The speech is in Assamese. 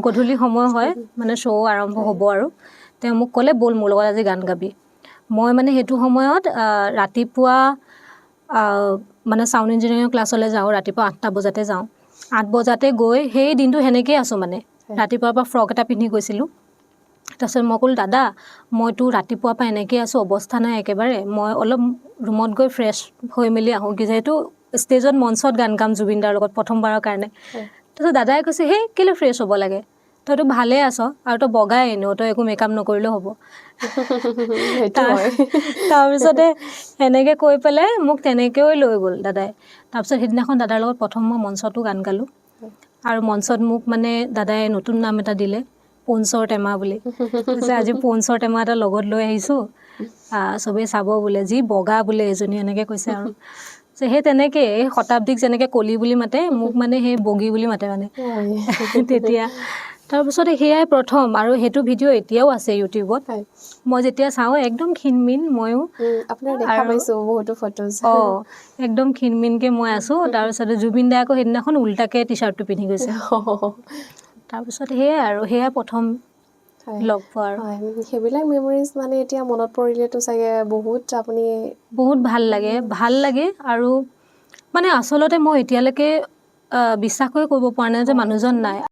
গধূলি সময় হয় মানে শ্ব' আৰম্ভ হ'ব আৰু তেওঁ মোক ক'লে ব'ল মোৰ লগত আজি গান গাবি মই মানে সেইটো সময়ত ৰাতিপুৱা মানে সাউণ্ড ইঞ্জিনিয়াৰিং ক্লাছলৈ যাওঁ ৰাতিপুৱা 8টা বজাতে যাওঁ 8 বজাতে গৈ সেই দিনটো সেনেকৈ আছোঁ মানে ৰাতিপুৱাৰ পৰা ফ্ৰক এটা পিন্ধি গৈছিলোঁ তাৰপিছত মই ক'লোঁ দাদা মইতো ৰাতিপুৱাৰ পৰা এনেকৈ আছোঁ অৱস্থা নাই একেবাৰে মই অলপ ৰুমত গৈ ফ্ৰেছ হৈ মেলি আহোঁ কি যিহেতু ষ্টেজত মঞ্চত গান গাম জুবিনদাৰ লগত প্ৰথমবাৰৰ কাৰণে তাৰপিছত দাদাই কৈছে হেই কেলৈ ফ্ৰেছ হ'ব লাগে তইতো ভালে আছ আৰু তই বগাই এনেও তই একো মেকআপ নকৰিলেও হ'ব তাৰপিছতে এনেকৈ কৈ পেলাই মোক তেনেকৈও লৈ গ'ল দাদাই তাৰপিছত সেইদিনাখন দাদাৰ লগত প্ৰথম মই মঞ্চতো গান গালোঁ আৰু মঞ্চত মোক মানে দাদাই নতুন নাম এটা দিলে পঞ্চৰ টেমা বুলি কৈছে আজি পঞ্চৰ টেমা এটা লগত লৈ আহিছোঁ চবেই চাব বোলে যি বগা বোলে এজনী এনেকৈ কৈছে আৰু সেই তেনেকৈ এই শতাব্দীক যেনেকৈ কলি বুলি মাতে মোক মানে সেই বগী বুলি মাতে মানে তেতিয়া তাৰপিছতে সেয়াই প্ৰথম আৰু সেইটো ভিডিঅ' এতিয়াও আছে ইউটিউবত মই যেতিয়া চাওঁ একদম ক্ষীণমিন ময়ো আপোনাৰ দেখা পাইছোঁ বহুতো ফটোজ একদম ক্ষীণমিনকৈ মই আছোঁ তাৰপিছতে জুবিন দাই আকৌ সেইদিনাখন উল্টাকৈ টি চাৰ্টটো পিন্ধি গৈছে তাৰপিছত সেয়াই আৰু সেয়া প্ৰথম লগ পোৱা আৰু সেইবিলাক মেমৰিজ মানে এতিয়া মনত পৰিলেতো চাগে বহুত ভাল লাগে আৰু মানে আচলতে মই এতিয়ালৈকে বিশ্বাসেই কৰিব পৰা নাই যে মানুহজন নাই